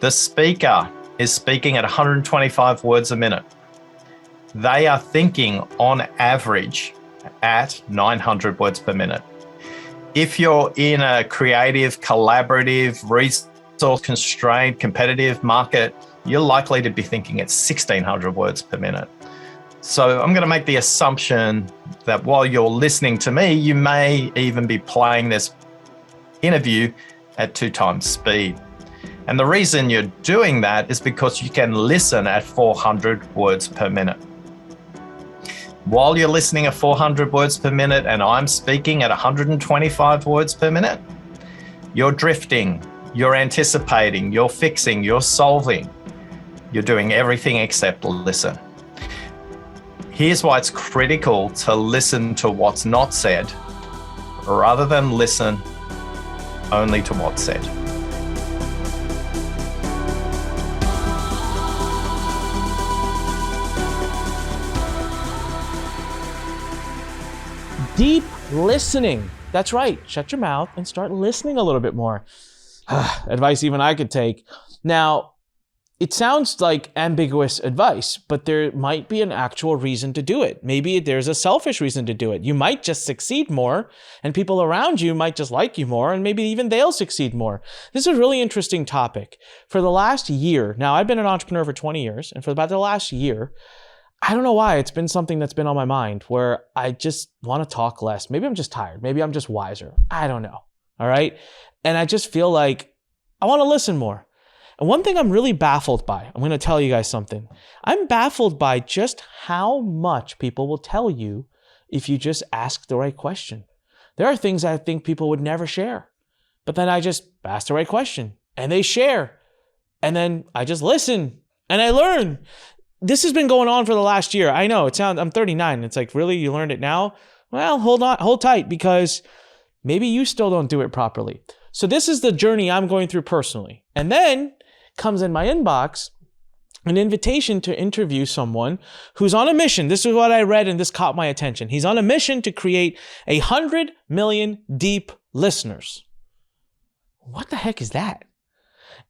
The speaker is speaking at 125 words a minute. They are thinking on average at 900 words per minute. If you're in a creative, collaborative, resource-constrained, competitive market, you're likely to be thinking at 1,600 words per minute. So I'm going to make the assumption that while you're listening to me, you may even be playing this interview at 2 times speed. And the reason you're doing that is because you can listen at 400 words per minute. While you're listening at 400 words per minute and I'm speaking at 125 words per minute, you're drifting, you're anticipating, you're fixing, you're solving. You're doing everything except listen. Here's why it's critical to listen to what's not said rather than listen only to what's said. Deep listening. That's right. Shut your mouth and start listening a little bit more. Advice even I could take. Now, it sounds like ambiguous advice, but there might be an actual reason to do it. Maybe there's a selfish reason to do it. You might just succeed more, and people around you might just like you more, and maybe even they'll succeed more. This is a really interesting topic. For the last year, now I've been an entrepreneur for 20 years, and for about the last year, I don't know why, it's been something that's been on my mind where I just want to talk less. Maybe I'm just tired. Maybe I'm just wiser. I don't know. All right. And I just feel like I want to listen more. And one thing I'm really baffled by, I'm going to tell you guys something. I'm baffled by just how much people will tell you if you just ask the right question. There are things I think people would never share, but then I just ask the right question and they share. And then I just listen and I learn. This has been going on for the last year. I know I'm 39. It's like, really? You learned it now? Well, hold tight, because maybe you still don't do it properly. So this is the journey I'm going through personally. And then comes in my inbox an invitation to interview someone who's on a mission. This is what I read and this caught my attention. He's on a mission to create 100 million deep listeners. What the heck is that?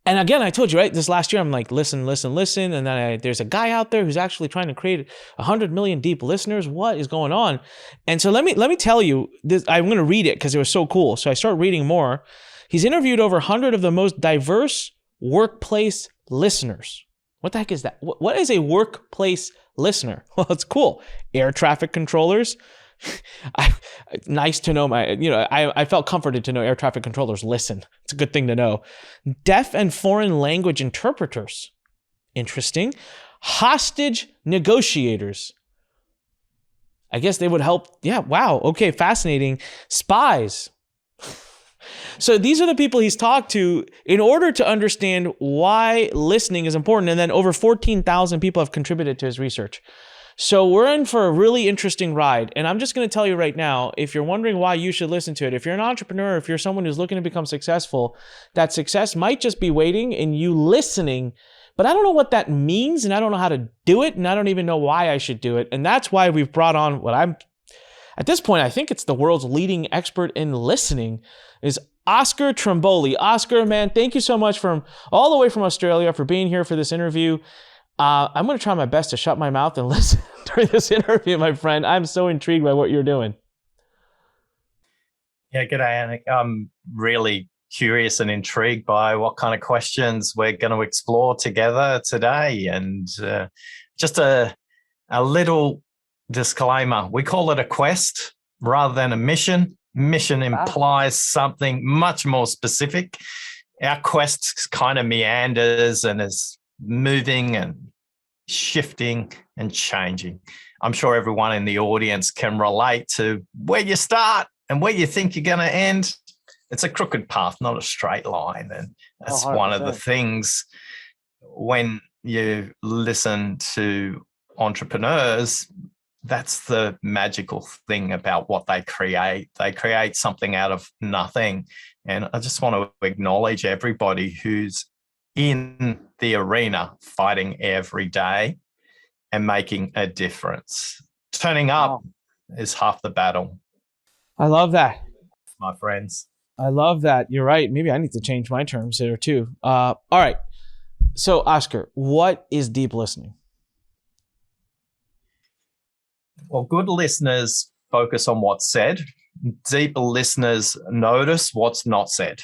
And again, I told you, right, this last year, I'm like, listen. And then there's a guy out there who's actually trying to create 100 million deep listeners. What is going on? And so let me tell you this. I'm going to read it because it was so cool. So I start reading more. He's interviewed over 100 of the most diverse workplace listeners. What the heck is that? What is a workplace listener? Well, it's cool. Air traffic controllers. Nice to know I felt comforted to know air traffic controllers listen. It's a good thing to know. Deaf and foreign language interpreters. Interesting. Hostage negotiators. I guess they would help. Yeah, wow. Okay, fascinating. Spies. So these are the people he's talked to in order to understand why listening is important. And then over 14,000 people have contributed to his research. So we're in for a really interesting ride. And I'm just going to tell you right now, if you're wondering why you should listen to it, if you're an entrepreneur, if you're someone who's looking to become successful, that success might just be waiting in you listening. But I don't know what that means, and I don't know how to do it, and I don't even know why I should do it. And that's why we've brought on at this point, I think it's the world's leading expert in listening, is Oscar Trimboli. Oscar, man, thank you so much from all the way from Australia for being here for this interview. I'm going to try my best to shut my mouth and listen during this interview, my friend. I'm so intrigued by what you're doing. Yeah, g'day, Anik. I'm really curious and intrigued by what kind of questions we're going to explore together today. And just a little disclaimer. We call it a quest rather than a mission. Mission implies something much more specific. Our quest kind of meanders and is moving and shifting and changing. I'm sure everyone in the audience can relate to where you start and where you think you're going to end. It's a crooked path, not a straight line. And that's 100%. One of the things when you listen to entrepreneurs, that's the magical thing about what they create. They create something out of nothing. And I just want to acknowledge everybody who's in the arena fighting every day and making a difference. Turning up is half the battle. I love that, my friends. I love that. You're right. Maybe I need to change my terms here too. All right. So, Oscar, what is deep listening? Well, good listeners focus on what's said. Deep listeners notice what's not said.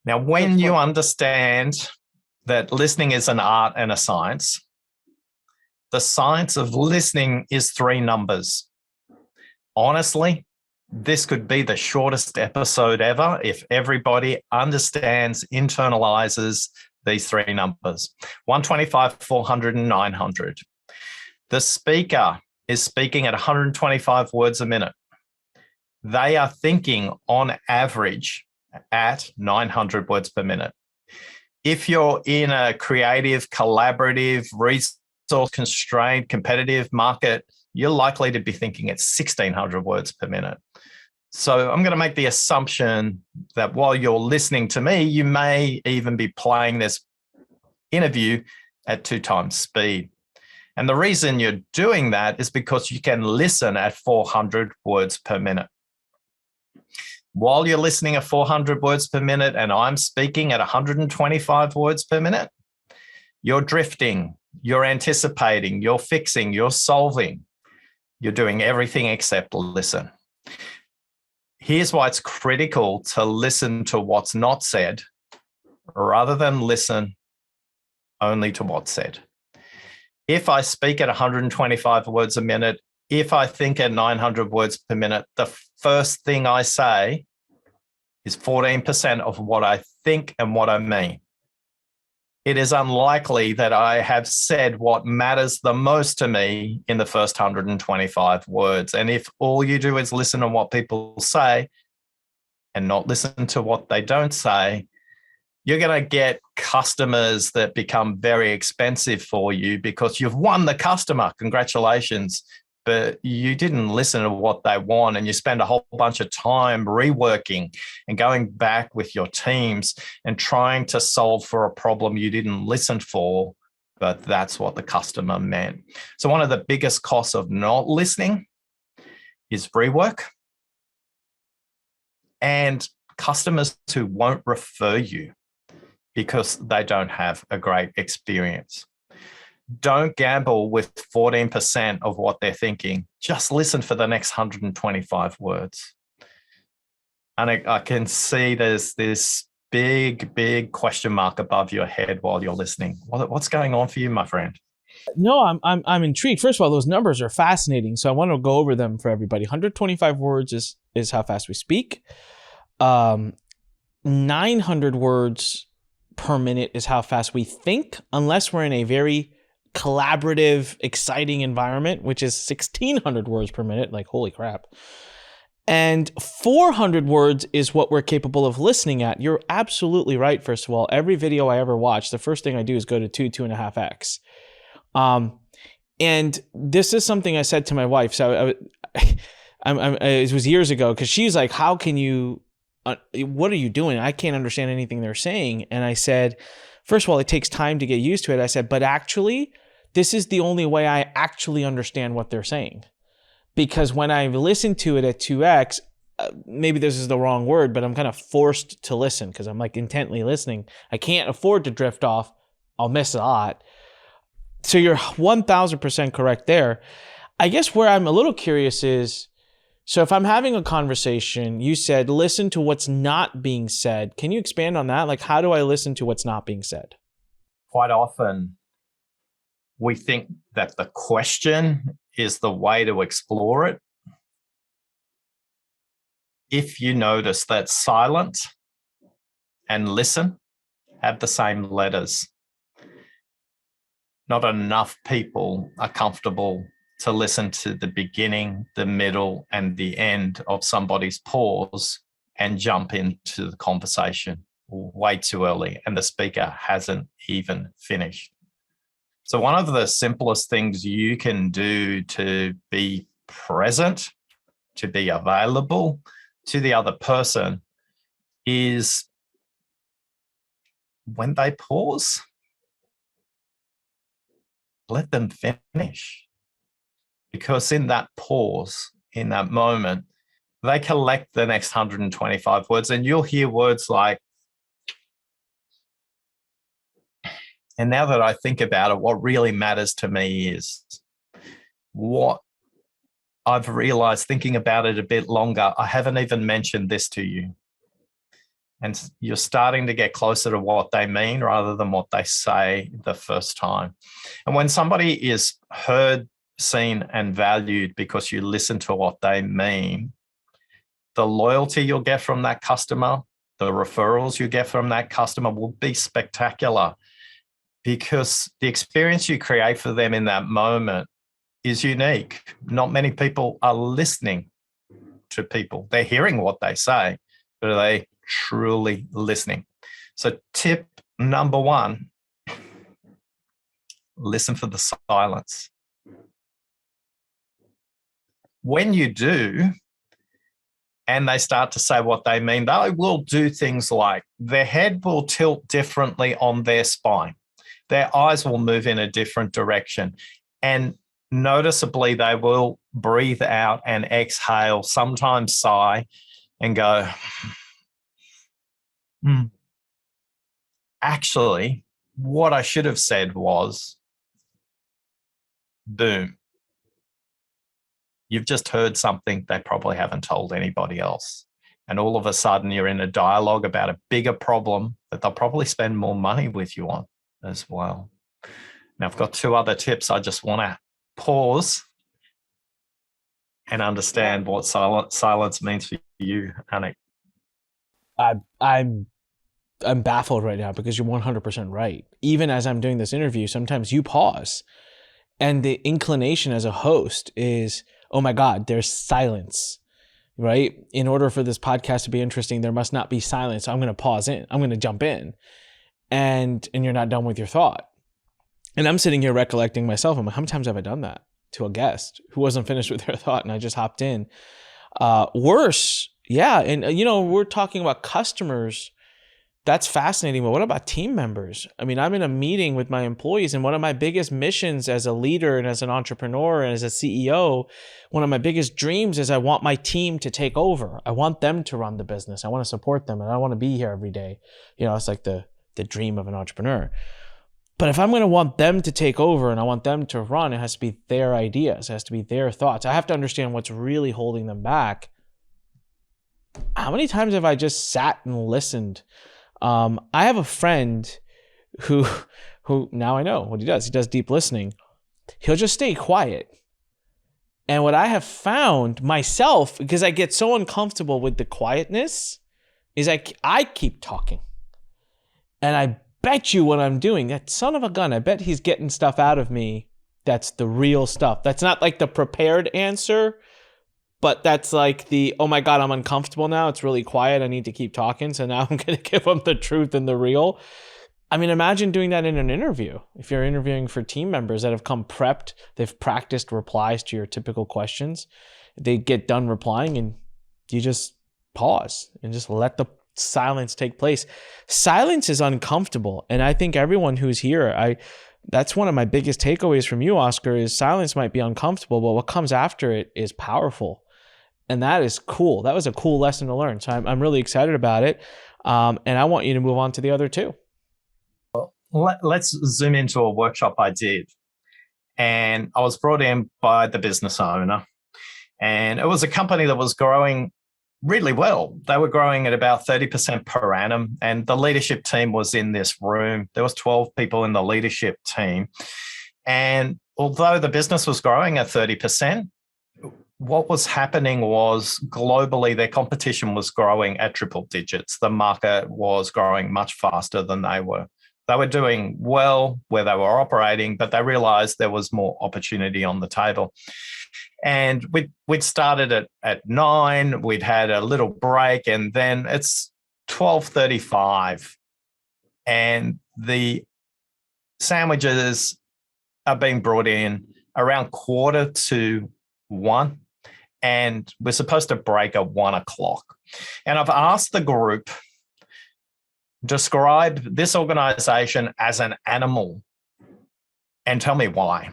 Now, when you understand that listening is an art and a science, the science of listening is 3 numbers. Honestly, this could be the shortest episode ever if everybody understands, internalizes these 3 numbers: 125, 400, and 900. The speaker is speaking at 125 words a minute. They are thinking on average at 900 words per minute. If you're in a creative, collaborative, resource-constrained, competitive market, you're likely to be thinking at 1,600 words per minute. So I'm going to make the assumption that while you're listening to me, you may even be playing this interview at 2 times speed. And the reason you're doing that is because you can listen at 400 words per minute. While you're listening at 400 words per minute and I'm speaking at 125 words per minute, you're drifting, you're anticipating, you're fixing, you're solving. You're doing everything except listen. Here's why it's critical to listen to what's not said rather than listen only to what's said. If I speak at 125 words a minute, if I think at 900 words per minute, the first thing I say is 14% of what I think and what I mean. It is unlikely that I have said what matters the most to me in the first 125 words. And if all you do is listen to what people say and not listen to what they don't say, you're going to get customers that become very expensive for you because you've won the customer. Congratulations. But you didn't listen to what they want, and you spend a whole bunch of time reworking and going back with your teams and trying to solve for a problem you didn't listen for, but that's what the customer meant. So one of the biggest costs of not listening is rework and customers who won't refer you because they don't have a great experience. Don't gamble with 14% of what they're thinking. Just listen for the next 125 words. And I can see there's this big question mark above your head while you're listening. What's going on for you, my friend? No, I'm intrigued. First of all, those numbers are fascinating, so I want to go over them for everybody. 125 words is how fast we speak. 900 words per minute is how fast we think, unless we're in a very collaborative, exciting environment, which is 1,600 words per minute. Like, holy crap. And 400 words is what we're capable of listening at. You're absolutely right. First of all, every video I ever watch, the first thing I do is go to 2.5x. And this is something I said to my wife. So it was years ago, because she's like, how can you, what are you doing? I can't understand anything they're saying. And I said, first of all, it takes time to get used to it. I said, but actually, this is the only way I actually understand what they're saying. Because when I listen to it at 2x, maybe this is the wrong word, but I'm kind of forced to listen because I'm like intently listening. I can't afford to drift off. I'll miss a lot. So you're 1,000% correct there. I guess where I'm a little curious is, so if I'm having a conversation, you said listen to what's not being said. Can you expand on that? Like, how do I listen to what's not being said? Quite often, we think that the question is the way to explore it. If you notice that silent and listen have the same letters, not enough people are comfortable to listen to the beginning, the middle, and the end of somebody's pause and jump into the conversation way too early, and the speaker hasn't even finished. So one of the simplest things you can do to be present, to be available to the other person, is when they pause, let them finish. Because in that pause, in that moment, they collect the next 125 words, and you'll hear words like, And now that I think about it, what really matters to me is what I've realized, thinking about it a bit longer. I haven't even mentioned this to you. And you're starting to get closer to what they mean rather than what they say the first time. And when somebody is heard, seen, and valued because you listen to what they mean, the loyalty you'll get from that customer, the referrals you get from that customer will be spectacular, because the experience you create for them in that moment is unique. Not many people are listening to people. They're hearing what they say, but are they truly listening? So tip number 1, listen for the silence. When you do, and they start to say what they mean, they will do things like their head will tilt differently on their spine. Their eyes will move in a different direction. And noticeably, they will breathe out and exhale, sometimes sigh and go, Actually, what I should have said was, boom. You've just heard something they probably haven't told anybody else. And all of a sudden, you're in a dialogue about a bigger problem that they'll probably spend more money with you on as well. Now, I've got 2 other tips. I just want to pause and understand what silence means for you, Anik. I'm baffled right now, because you're 100% right. Even as I'm doing this interview, sometimes you pause, and the inclination as a host is, oh my God, there's silence, right? In order for this podcast to be interesting, there must not be silence. So I'm going to pause in. I'm going to jump in, and you're not done with your thought. And I'm sitting here recollecting myself. I'm like, how many times have I done that to a guest who wasn't finished with their thought and I just hopped in? Worse, yeah. And we're talking about customers. That's fascinating. But what about team members? I mean, I'm in a meeting with my employees, and one of my biggest missions as a leader and as an entrepreneur and as a CEO, one of my biggest dreams is I want my team to take over. I want them to run the business. I want to support them, and I want to be here every day. It's like the dream of an entrepreneur. But if I'm going to want them to take over and I want them to run, it has to be their ideas. It has to be their thoughts. I have to understand what's really holding them back. How many times have I just sat and listened? I have a friend who now I know what he does. He does deep listening. He'll just stay quiet. And what I have found myself, because I get so uncomfortable with the quietness, is I keep talking. And I bet you what I'm doing, that son of a gun, I bet he's getting stuff out of me that's the real stuff. That's not like the prepared answer, but that's like the, oh my God, I'm uncomfortable now. It's really quiet. I need to keep talking. So now I'm going to give them the truth and the real. I mean, imagine doing that in an interview. If you're interviewing for team members that have come prepped, they've practiced replies to your typical questions. They get done replying and you just pause and just let the silence take place. Silence is uncomfortable. And I think everyone who's here, that's one of my biggest takeaways from you, Oscar, is silence might be uncomfortable, but what comes after it is powerful. And that is cool. That was a cool lesson to learn. So I'm really excited about it. And I want you to move on to the other 2. Let's zoom into a workshop I did. And I was brought in by the business owner. And it was a company that was growing really well. They were growing at about 30% per annum. And the leadership team was in this room. There was 12 people in the leadership team. And although the business was growing at 30%, what was happening was globally their competition was growing at triple digits. The market was growing much faster than they were. They were doing well where they were operating, but they realized there was more opportunity on the table. And we'd started at 9, we'd had a little break, and then it's 12:35. And the sandwiches are being brought in around 1:45. And we're supposed to break at 1:00. And I've asked the group, describe this organization as an animal and tell me why.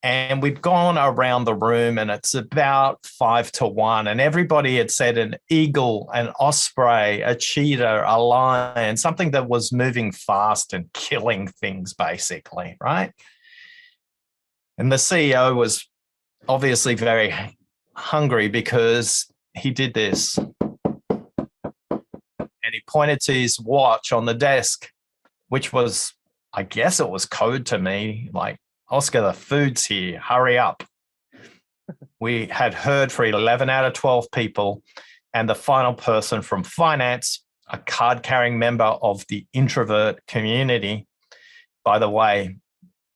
And we'd gone around the room, and it's about 5-1. And everybody had said an eagle, an osprey, a cheetah, a lion, something that was moving fast and killing things, basically, right? And the CEO was obviously very hungry because he did this. And he pointed to his watch on the desk, which was, I guess it was code to me, like, Oscar, the food's here, hurry up. We had heard for 11 out of 12 people, and the final person from finance, a card-carrying member of the introvert community. By the way,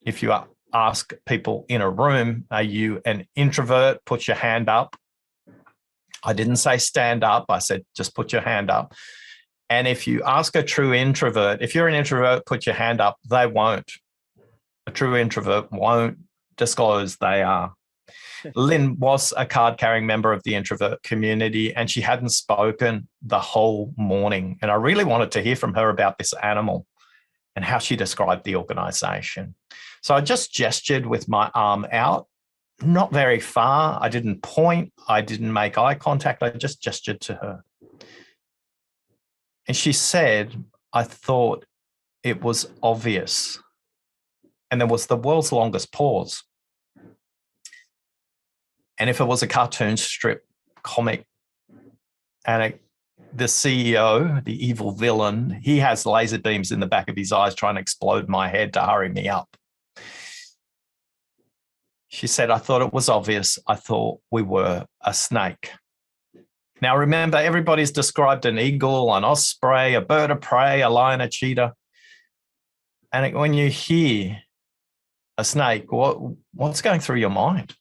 if you ask people in a room, are you an introvert? Put your hand up. I didn't say stand up. I said, just put your hand up. And if you ask a true introvert, if you're an introvert, put your hand up. They won't. A true introvert won't disclose they are. Lynn was a card-carrying member of the introvert community, and she hadn't spoken the whole morning. And I really wanted to hear from her about this animal and how she described the organization. So I just gestured with my arm out, not very far. I didn't point. I didn't make eye contact. I just gestured to her. And she said, I thought it was obvious. And there was the world's longest pause. And if it was a cartoon strip comic, and the CEO, the evil villain, he has laser beams in the back of his eyes trying to explode my head to hurry me up. She said, I thought it was obvious. I thought we were a snake. Now, remember, everybody's described an eagle, an osprey, a bird of prey, a lion, a cheetah. And when you hear a snake, what's going through your mind?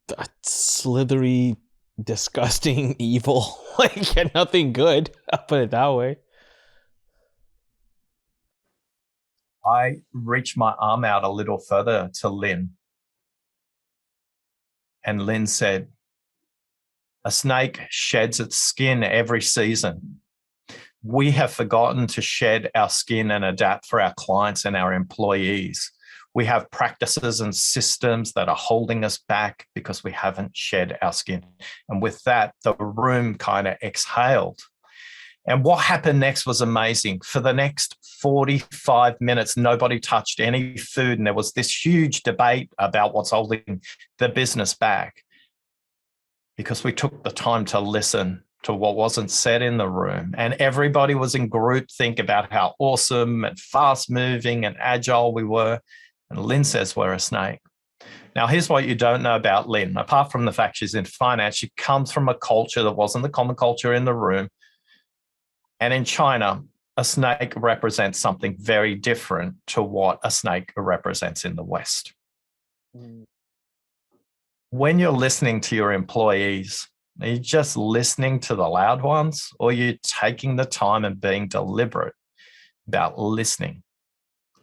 That slithery, disgusting, evil. Like, nothing good. I'll put it that way. I reached my arm out a little further to Lynn. And Lynn said, a snake sheds its skin every season. We have forgotten to shed our skin and adapt for our clients and our employees. We have practices and systems that are holding us back because we haven't shed our skin. And with that, the room kind of exhaled. And what happened next was amazing. For the next 45 minutes, nobody touched any food. And there was this huge debate about what's holding the business back, because we took the time to listen to what wasn't said in the room. And everybody was in groupthink about how awesome and fast moving and agile we were. And Lynn says we're a snake. Now, here's what you don't know about Lynn. Apart from the fact she's in finance, she comes from a culture that wasn't the common culture in the room. And in China, a snake represents something very different to what a snake represents in the West. When you're listening to your employees, are you just listening to the loud ones, or are you taking the time and being deliberate about listening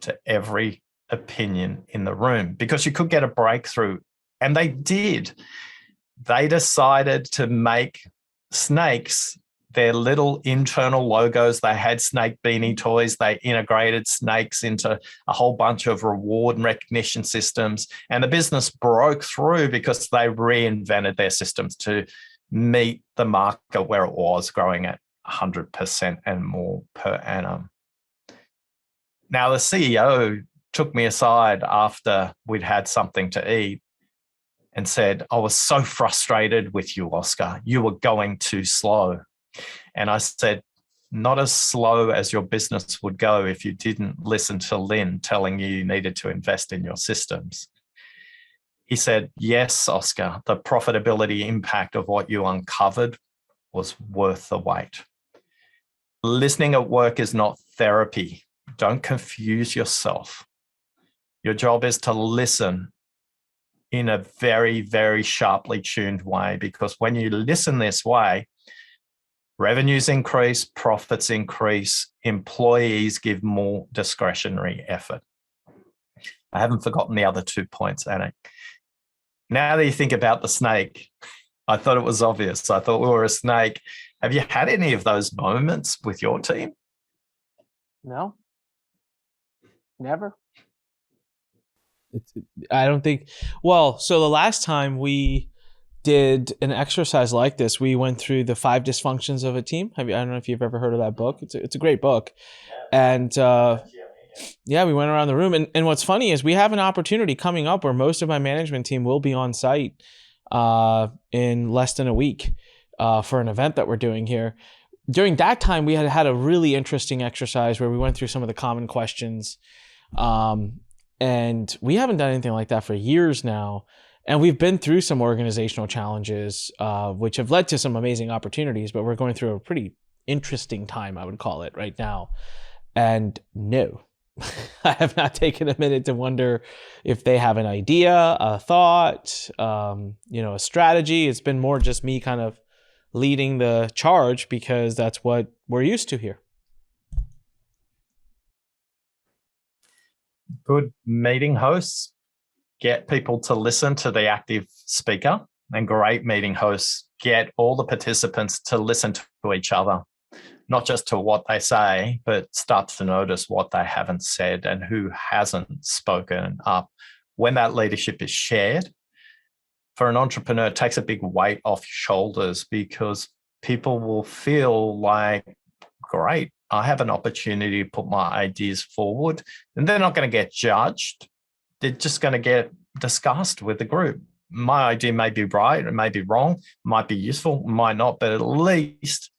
to every opinion in the room? Because you could get a breakthrough, and they did. They decided to make snakes their little internal logos. They had snake beanie toys. They integrated snakes into a whole bunch of reward and recognition systems. And the business broke through because they reinvented their systems to meet the market where it was growing at 100% and more per annum. Now, the CEO took me aside after we'd had something to eat and said, I was so frustrated with you, Oscar. You were going too slow. And I said, not as slow as your business would go if you didn't listen to Lynn telling you needed to invest in your systems. He said, yes, Oscar, the profitability impact of what you uncovered was worth the wait. Listening at work is not therapy. Don't confuse yourself. Your job is to listen in a very, very sharply tuned way, because when you listen this way, revenues increase, profits increase, employees give more discretionary effort. I haven't forgotten the other 2 points, Anik. Now that you think about the snake, I thought it was obvious. I thought we were a snake. Have you had any of those moments with your team? No, never. I don't think. Well, so the last time we did an exercise like this, we went through the 5 dysfunctions of a team. I don't know if you've ever heard of that book. It's a great book, and yeah, we went around the room. And what's funny is we have an opportunity coming up where most of my management team will be on site in less than a week for an event that we're doing here. During that time, we had a really interesting exercise where we went through some of the common questions. And we haven't done anything like that for years now. And we've been through some organizational challenges, which have led to some amazing opportunities, but we're going through a pretty interesting time, I would call it, right now. And no, I have not taken a minute to wonder if they have an idea, a thought, a strategy. It's been more just me kind of leading the charge because that's what we're used to here. Good meeting hosts get people to listen to the active speaker, and great meeting hosts get all the participants to listen to each other, not just to what they say, but start to notice what they haven't said and who hasn't spoken up. When that leadership is shared, for an entrepreneur, it takes a big weight off your shoulders because people will feel like, great, I have an opportunity to put my ideas forward, and they're not going to get judged. They're just going to get discussed with the group. My idea may be right, it may be wrong, might be useful, might not, but at least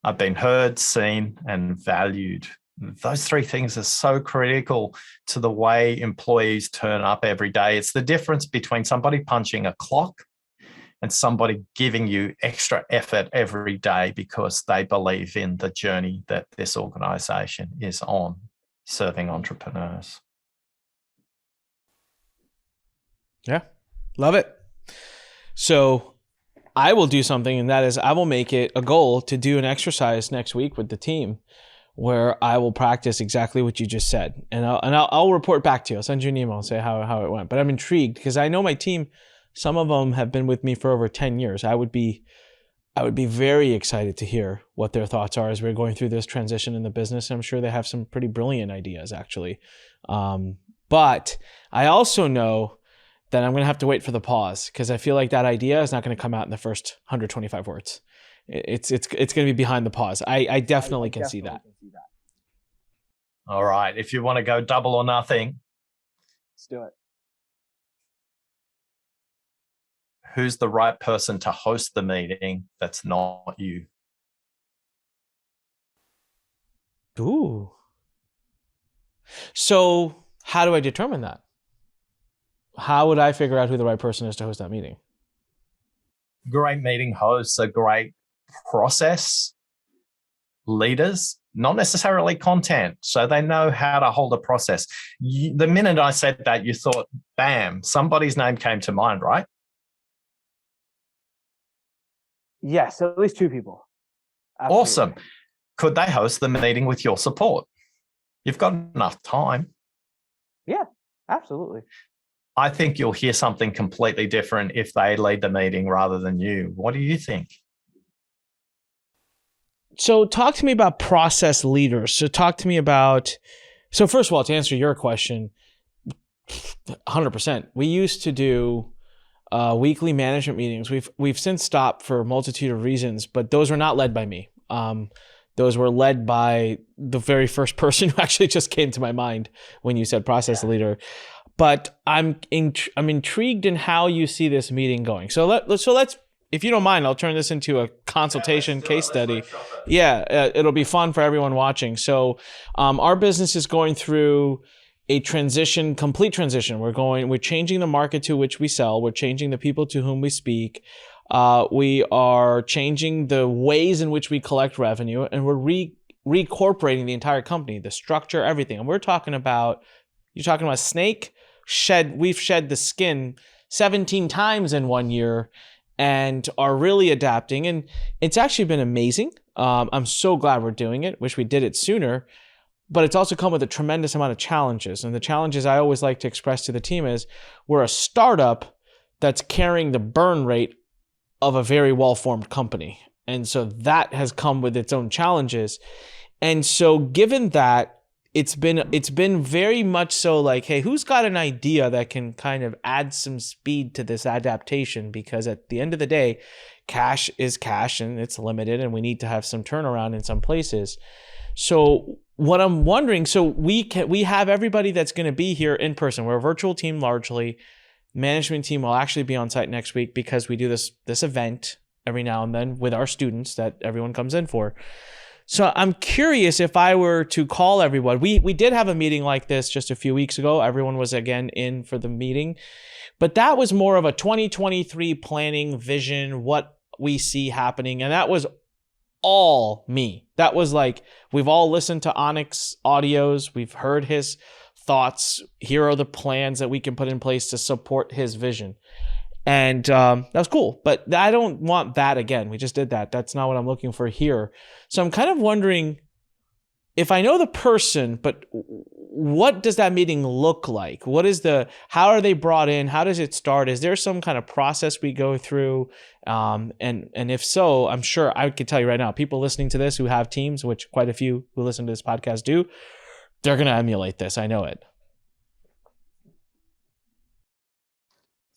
I've been heard, seen, and valued. Those 3 things are so critical to the way employees turn up every day. It's the difference between somebody punching a clock and somebody giving you extra effort every day because they believe in the journey that this organization is on, serving entrepreneurs. Yeah, love it. So I will do something, and that is I will make it a goal to do an exercise next week with the team where I will practice exactly what you just said. And I'll report back to you. I'll send you an email and say how it went. But I'm intrigued because I know my team, some of them have been with me for over 10 years. I would be very excited to hear what their thoughts are as we're going through this transition in the business. I'm sure they have some pretty brilliant ideas, actually. But I also know that I'm going to have to wait for the pause because I feel like that idea is not going to come out in the first 125 words. It's going to be behind the pause. I definitely can see that. All right. If you want to go double or nothing, let's do it. Who's the right person to host the meeting that's not you? Ooh. So how do I determine that? How would I figure out who the right person is to host that meeting? Great meeting hosts are great process leaders, not necessarily content. So they know how to hold a process. The minute I said that, you thought, bam, somebody's name came to mind, right? Yes, at least 2 people. Absolutely. Awesome. Could they host the meeting with your support? You've got enough time. Yeah, absolutely. I think you'll hear something completely different if they lead the meeting rather than you. What do you think? So talk to me about process leaders. So first of all, to answer your question, 100%. We used to do weekly management meetings. We've since stopped for a multitude of reasons, but those were not led by me. Those were led by the very first person who actually just came to my mind when you said process leader. But I'm intrigued in how you see this meeting going. So let's, if you don't mind, I'll turn this into a consultation case study. Yeah, it'll be fun for everyone watching. So our business is going through a complete transition. We're changing the market to which we sell. We're changing the people to whom we speak. We are changing the ways in which we collect revenue, and we're reincorporating the entire company, the structure, everything. And you're talking about Snake. We've shed the skin 17 times in 1 year and are really adapting. And it's actually been amazing. I'm so glad we're doing it. Wish we did it sooner. But it's also come with a tremendous amount of challenges. And the challenges I always like to express to the team is we're a startup that's carrying the burn rate of a very well-formed company. And so that has come with its own challenges. And so given that, it's been very much so like, hey, who's got an idea that can kind of add some speed to this adaptation? Because at the end of the day, cash is cash and it's limited, and we need to have some turnaround in some places. So what I'm wondering, so we have everybody that's going to be here in person. We're a virtual team largely. Management team will actually be on site next week because we do this event every now and then with our students that everyone comes in for. So I'm curious, if I were to call everyone, we did have a meeting like this just a few weeks ago. Everyone was again in for the meeting, but that was more of a 2023 planning vision, what we see happening. And that was all me. That was like, we've all listened to Anik's audios. We've heard his thoughts. Here are the plans that we can put in place to support his vision. And that was cool, but I don't want that again. We just did that. That's not what I'm looking for here. So I'm kind of wondering if I know the person, but what does that meeting look like? How are they brought in? How does it start? Is there some kind of process we go through? And if so, I'm sure I could tell you right now, people listening to this who have teams, which quite a few who listen to this podcast do, they're going to emulate this. I know it.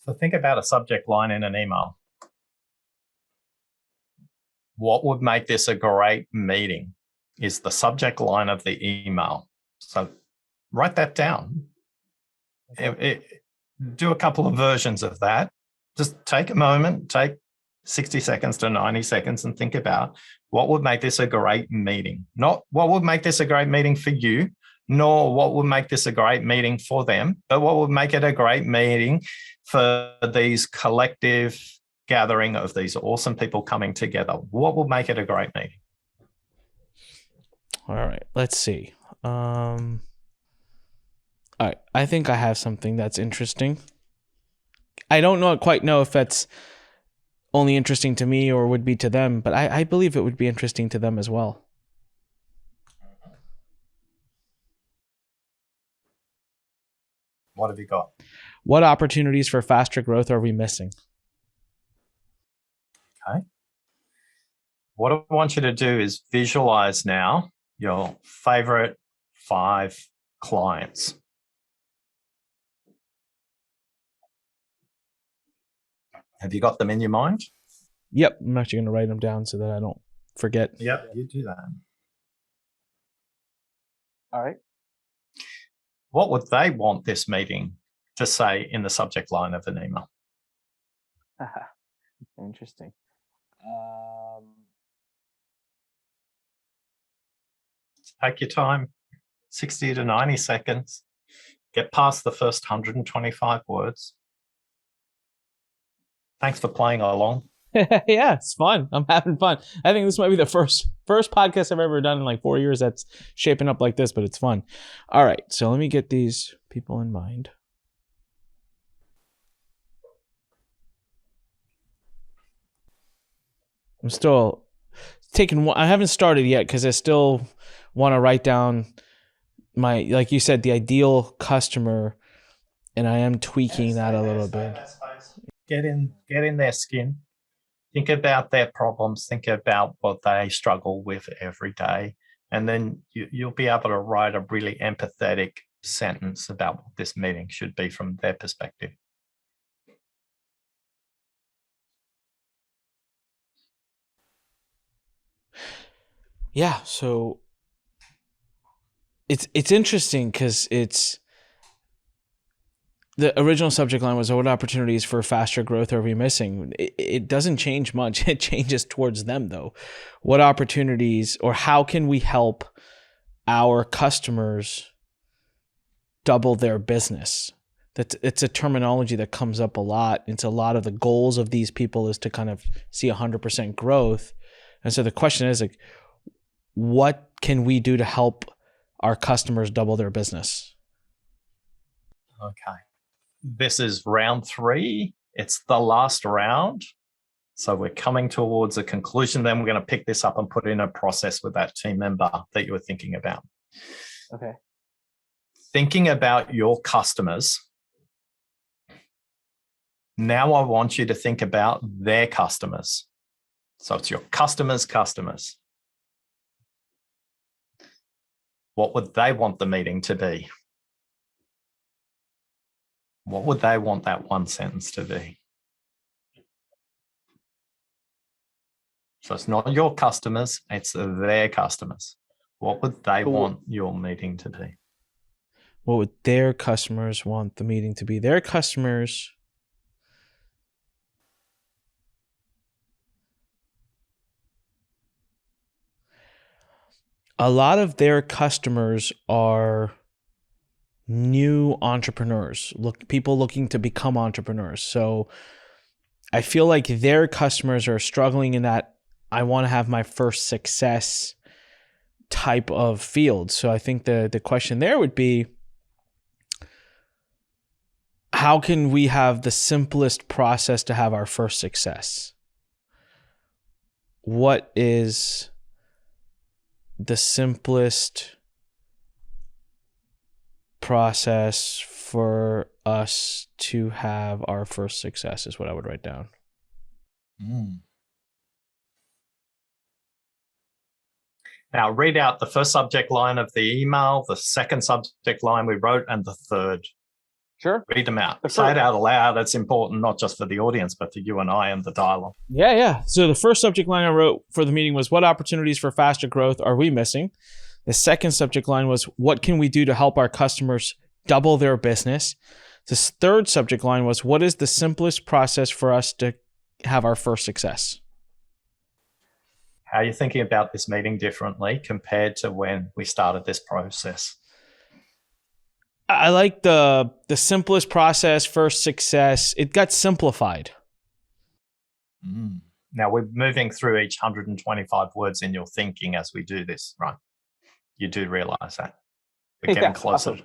So think about a subject line in an email. What would make this a great meeting is the subject line of the email. So write that down. Do a couple of versions of that. Just take a moment, take 60 seconds to 90 seconds and think about what would make this a great meeting. Not what would make this a great meeting for you, nor what would make this a great meeting for them, but what would make it a great meeting for these collective gathering of these awesome people coming together. What will make it a great meeting? All right, let's see. All right, I think I have something that's interesting. I don't quite know if that's only interesting to me or would be to them, but I believe it would be interesting to them as well. What have you got? What opportunities for faster growth are we missing? Okay. What I want you to do is visualize now your favorite 5 clients. Have you got them in your mind? Yep, I'm actually going to write them down so that I don't forget. Yep, you do that. All right. What would they want this meeting to say in the subject line of an email? Interesting. Take your time, 60 to 90 seconds. Get past the first 125 words. Thanks for playing along. Yeah, it's fun. I'm having fun. I think this might be the first podcast I've ever done in like 4 years that's shaping up like this, but it's fun. All right, so let me get these people in mind. I'm still taking one. I haven't started yet because I still want to write down my, like you said, the ideal customer, and I am tweaking that a little bit. Get in their skin. Think about their problems. Think about what they struggle with every day. And then you'll be able to write a really empathetic sentence about what this meeting should be from their perspective. Yeah, so it's interesting because the original subject line was, what opportunities for faster growth are we missing? It doesn't change much. It changes towards them, though. What opportunities, or how can we help our customers double their business? It's a terminology that comes up a lot. It's a lot of the goals of these people is to kind of see 100% growth. And so the question is, like, what can we do to help our customers double their business? Okay. This is round 3. It's the last round. So we're coming towards a conclusion. Then we're going to pick this up and put in a process with that team member that you were thinking about. Okay. Thinking about your customers. Now I want you to think about their customers. So it's your customers' customers. what would they want the meeting to be? What would they want that one sentence to be? So it's not your customers, it's their customers. What would they want your meeting to be? What would their customers want the meeting to be? Their customers. A lot of their customers are new entrepreneurs, people looking to become entrepreneurs. So I feel like their customers are struggling in that I want to have my first success type of field. So I think the question there would be, how can we have the simplest process to have our first success? What is the simplest process for us to have our first success is what I would write down. Now read out the first subject line of the email, the second subject line we wrote, and the third. Sure. Read them out. Say it out aloud. It's important not just for the audience, but for you and I and the dialogue. Yeah. So the first subject line I wrote for the meeting was, what opportunities for faster growth are we missing? The second subject line was, what can we do to help our customers double their business? The third subject line was, what is the simplest process for us to have our first success? How are you thinking about this meeting differently compared to when we started this process? I like the simplest process, first success. It got simplified. Now we're moving through each 125 words in your thinking as we do this, right? You do realize that. We're getting closer.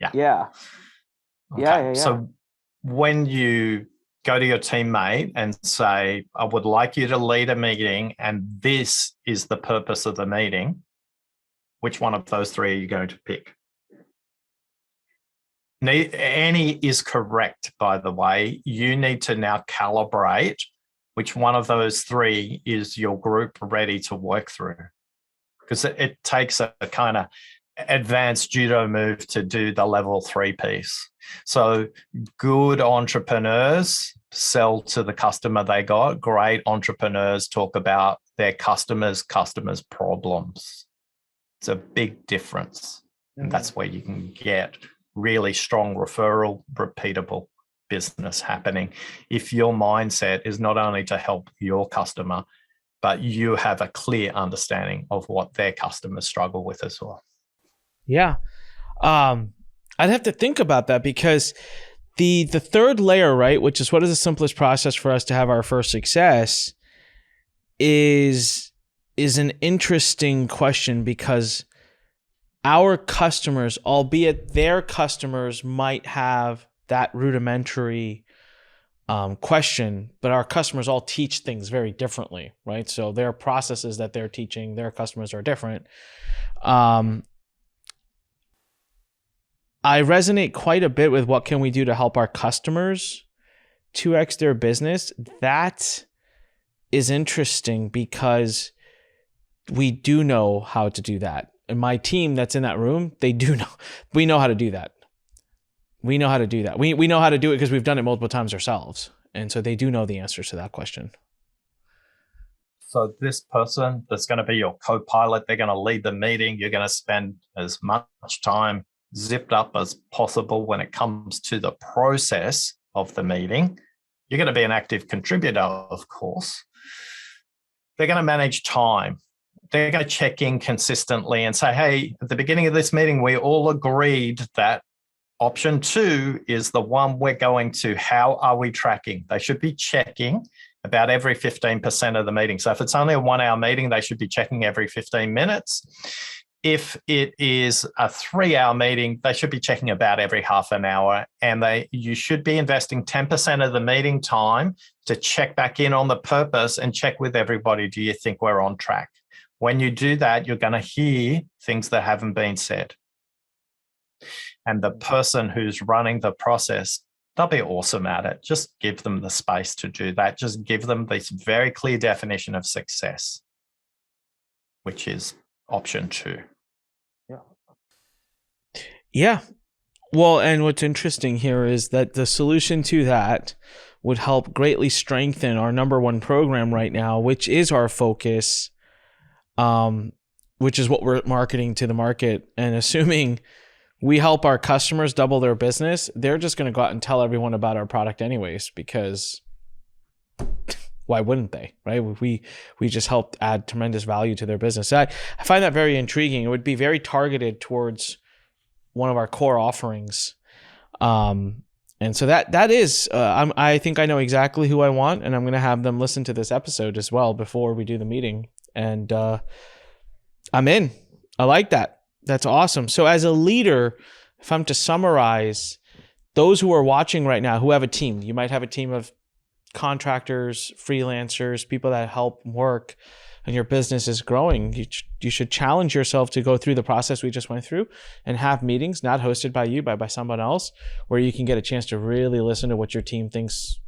Yeah. Okay. Yeah. So when you go to your teammate and say, I would like you to lead a meeting and this is the purpose of the meeting, which one of those three are you going to pick? Any is correct, by the way. You need to now calibrate which one of those three is your group ready to work through. Because it takes a kind of advanced judo move to do the level 3 piece. So good entrepreneurs sell to the customer they got. Great entrepreneurs talk about their customers' problems. It's a big difference. And that's where you can get really strong referral, repeatable business happening. If your mindset is not only to help your customer, but you have a clear understanding of what their customers struggle with as well. Yeah. I'd have to think about that, because the third layer, right, which is what is the simplest process for us to have our first success, is an interesting question, because our customers, albeit their customers, might have that rudimentary question, but our customers all teach things very differently, right? So their processes that they're teaching, their customers are different. I resonate quite a bit with what can we do to help our customers 2x their business. That is interesting because we do know how to do that. And my team that's in that room, they do know. We know how to do that. We know how to do that. We know how to do it because we've done it multiple times ourselves. And so they do know the answers to that question. So this person that's going to be your co-pilot, they're going to lead the meeting. You're going to spend as much time zipped up as possible when it comes to the process of the meeting. You're going to be an active contributor, of course. They're going to manage time. They're going to check in consistently and say, hey, at the beginning of this meeting, we all agreed that option 2 is the one we're going to. How are we tracking? They should be checking about every 15% of the meeting. So if it's only a 1-hour meeting, they should be checking every 15 minutes. If it is a 3-hour meeting, they should be checking about every half an hour. And you should be investing 10% of the meeting time to check back in on the purpose and check with everybody, do you think we're on track? When you do that, you're going to hear things that haven't been said. And the person who's running the process, they'll be awesome at it. Just give them the space to do that. Just give them this very clear definition of success, which is option 2. Yeah. Yeah. Well, and what's interesting here is that the solution to that would help greatly strengthen our number one program right now, which is our focus, which is what we're marketing to the market. And assuming we help our customers double their business, they're just going to go out and tell everyone about our product anyways, because why wouldn't they, right? We just helped add tremendous value to their business. I find that very intriguing. It would be very targeted towards one of our core offerings. And so that is, I think I know exactly who I want, and I'm going to have them listen to this episode as well before we do the meeting. And I'm in. I like that. That's awesome. So as a leader, if I'm to summarize, those who are watching right now, who have a team, you might have a team of contractors, freelancers, people that help work, and your business is growing, you should challenge yourself to go through the process we just went through and have meetings, not hosted by you, but by someone else, where you can get a chance to really listen to what your team thinks.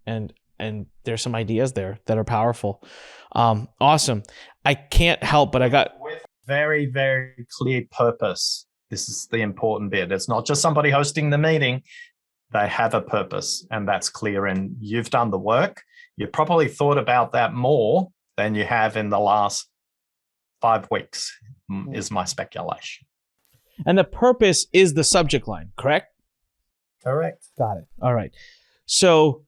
And there's some ideas there that are powerful. Awesome. I can't help, but I got very, very clear purpose. This is the important bit. It's not just somebody hosting the meeting. They have a purpose, and that's clear. And you've done the work. You've probably thought about that more than you have in the last 5 weeks, is my speculation. And the purpose is the subject line, correct? Correct. Got it. All right. So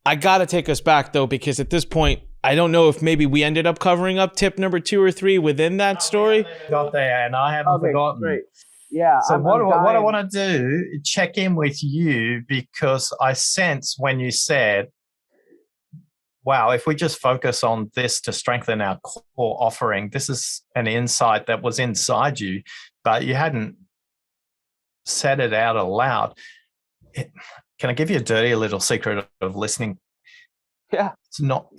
I got to take us back, though, because at this point, I don't know if maybe we ended up covering up tip number 2 or 3 within that story. Got there, and I haven't forgotten. Great. Yeah. So what I want to do, check in with you, because I sense when you said, wow, if we just focus on this to strengthen our core offering, this is an insight that was inside you, but you hadn't said it out aloud. Can I give you a dirty little secret of listening? Yeah.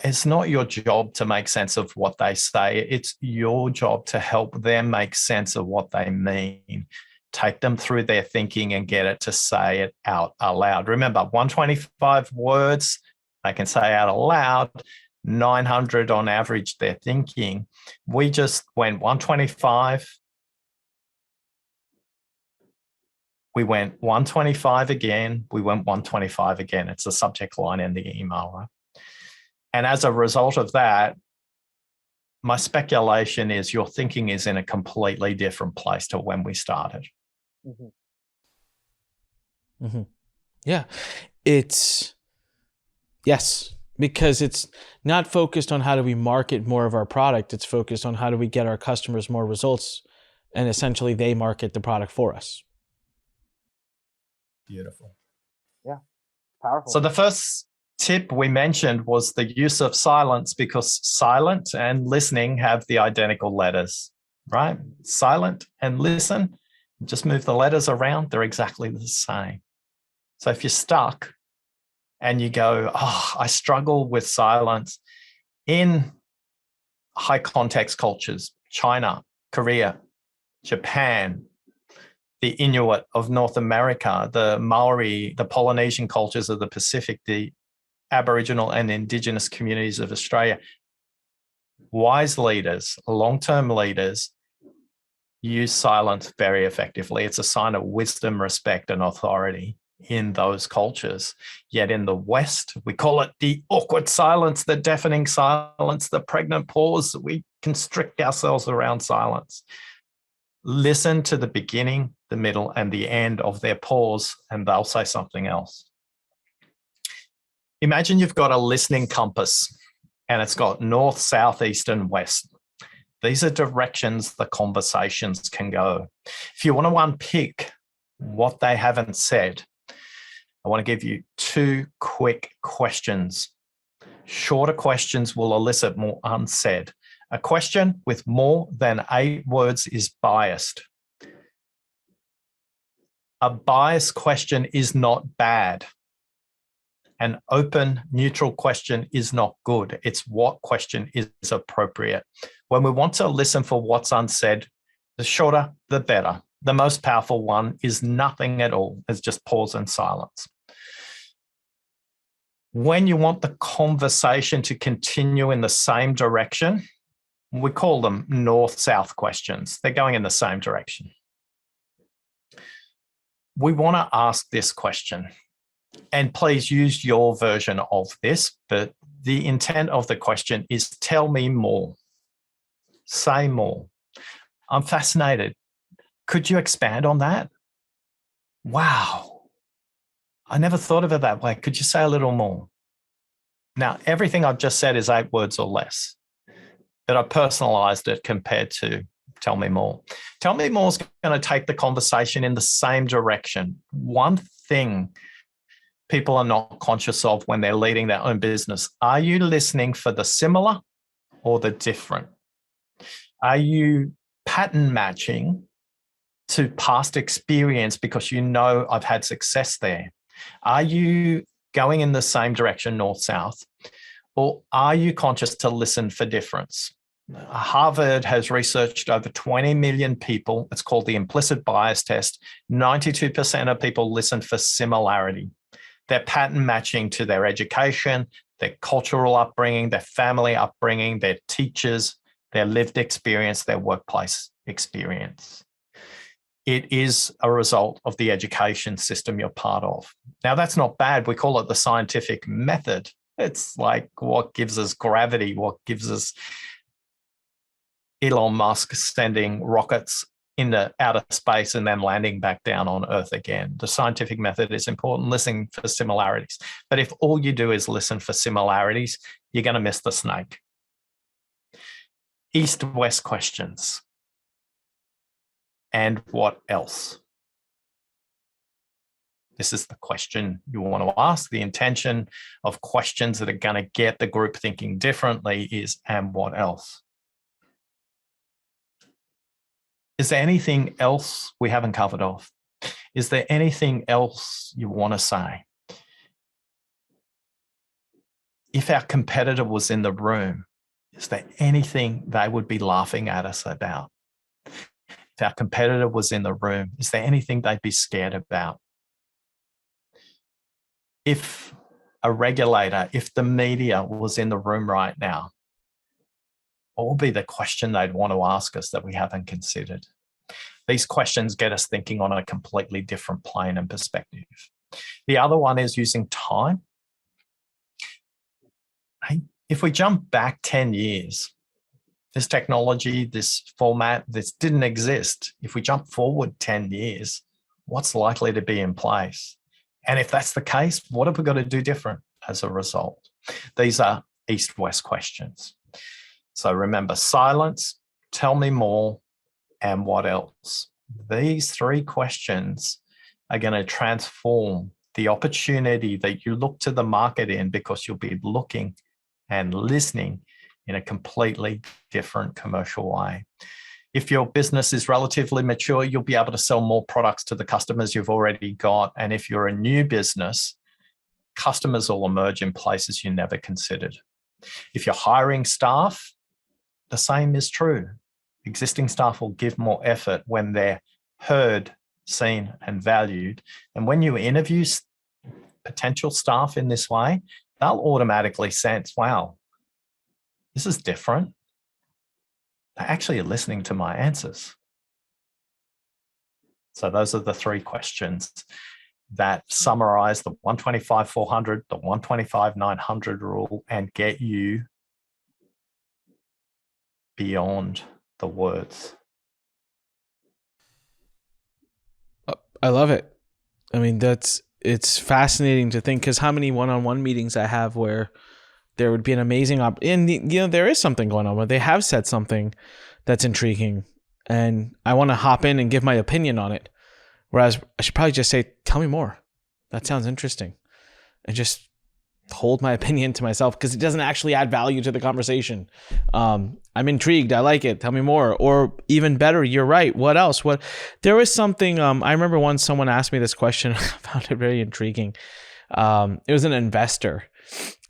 It's not your job to make sense of what they say. It's your job to help them make sense of what they mean. Take them through their thinking and get it to say it out aloud. Remember, 125 words they can say out aloud, 900 on average they're thinking. We just went 125. We went 125 again. We went 125 again. It's the subject line in the email, right? And as a result of that, my speculation is your thinking is in a completely different place to when we started. Mm-hmm. Mm-hmm. Yeah. Yes, because it's not focused on how do we market more of our product. It's focused on how do we get our customers more results, and essentially they market the product for us. Beautiful. Yeah, powerful. So the first tip we mentioned was the use of silence, because silent and listening have the identical letters, right? Silent and listen, just move the letters around, they're exactly the same. So if you're stuck and you go, oh, I struggle with silence, in high context cultures, China, Korea, Japan, the Inuit of North America, the Maori, the Polynesian cultures of the Pacific, the Aboriginal and Indigenous communities of Australia, wise leaders, long-term leaders, use silence very effectively. It's a sign of wisdom, respect, and authority in those cultures. Yet in the West, we call it the awkward silence, the deafening silence, the pregnant pause. We constrict ourselves around silence. Listen to the beginning, the middle, and the end of their pause, and they'll say something else. Imagine you've got a listening compass, and it's got north, south, east, and west. These are directions the conversations can go. If you want to unpick what they haven't said, I want to give you 2 quick questions. Shorter questions will elicit more unsaid. A question with more than 8 words is biased. A biased question is not bad. An open, neutral question is not good. It's what question is appropriate. When we want to listen for what's unsaid, the shorter, the better. The most powerful one is nothing at all. It's just pause and silence. When you want the conversation to continue in the same direction, we call them north-south questions. They're going in the same direction. we want to ask this question. And please use your version of this, but the intent of the question is tell me more. Say more. I'm fascinated. Could you expand on that? Wow. I never thought of it that way. Could you say a little more? Now, everything I've just said is 8 words or less, but I personalized it compared to tell me more. Tell me more is going to take the conversation in the same direction. One thing people are not conscious of when they're leading their own business. Are you listening for the similar or the different? Are you pattern matching to past experience because you know I've had success there? Are you going in the same direction, north-south? Or are you conscious to listen for difference? Harvard has researched over 20 million people. It's called the implicit bias test. 92% of people listen for similarity. They're pattern matching to their education, their cultural upbringing, their family upbringing, their teachers, their lived experience, their workplace experience. It is a result of the education system you're part of. Now, that's not bad. We call it the scientific method. It's like what gives us gravity, what gives us Elon Musk sending rockets into outer space and then landing back down on Earth again. The scientific method is important, listening for similarities. But if all you do is listen for similarities, you're going to miss the snake. East-west questions. And what else? This is the question you want to ask. The intention of questions that are going to get the group thinking differently is, and what else? Is there anything else we haven't covered off? Is there anything else you want to say? If our competitor was in the room, is there anything they would be laughing at us about? If our competitor was in the room, is there anything they'd be scared about? If a regulator, if the media was in the room right now, what would be the question they'd want to ask us that we haven't considered? These questions get us thinking on a completely different plane and perspective. The other one is using time. If we jump back 10 years, this technology, this format, this didn't exist. If we jump forward 10 years, what's likely to be in place? And if that's the case, what have we got to do different as a result? These are east-west questions. So remember, silence, tell me more, and what else? These 3 questions are going to transform the opportunity that you look to the market in, because you'll be looking and listening in a completely different commercial way. If your business is relatively mature, you'll be able to sell more products to the customers you've already got. And if you're a new business, customers will emerge in places you never considered. If you're hiring staff, the same is true. Existing staff will give more effort when they're heard, seen, and valued. And when you interview potential staff in this way, they'll automatically sense, wow, this is different. They actually are listening to my answers. So those are the 3 questions that summarize the 125-400, the 125-900 rule, and get you beyond the words. I love it. I mean, it's fascinating to think, because how many one-on-one meetings I have where there would be an amazing and there is something going on where they have said something that's intriguing, and I want to hop in and give my opinion on it. Whereas I should probably just say, tell me more. That sounds interesting. And just hold my opinion to myself, because it doesn't actually add value to the conversation. I'm intrigued. I like it. Tell me more. Or even better, you're right. What else? There was something, I remember once someone asked me this question. I found it very intriguing. It was an investor.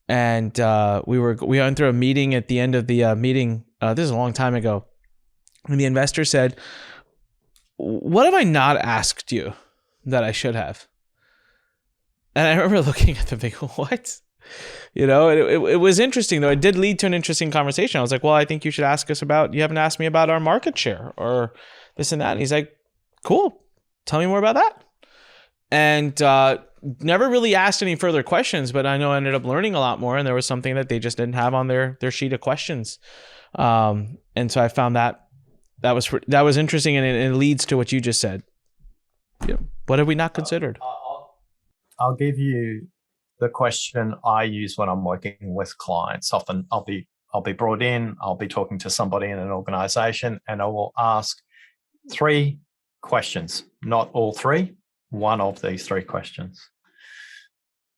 And we went through a meeting. At the end of the meeting, this is a long time ago, and the investor said, "What have I not asked you that I should have?" And I remember looking at the big, what? You know, it was interesting, though. It did lead to an interesting conversation. I was like, well, I think you should ask us you haven't asked me about our market share or this and that. And he's like, cool. Tell me more about that. and never really asked any further questions, but I know I ended up learning a lot more, and there was something that they just didn't have on their sheet of questions. And so I found that was interesting, and it leads to what you just said. Yeah. What have we not considered? I'll give you the question I use when I'm working with clients. Often I'll be brought in, I'll be talking to somebody in an organization, and I will ask 3 questions, not all 3, one of these 3 questions.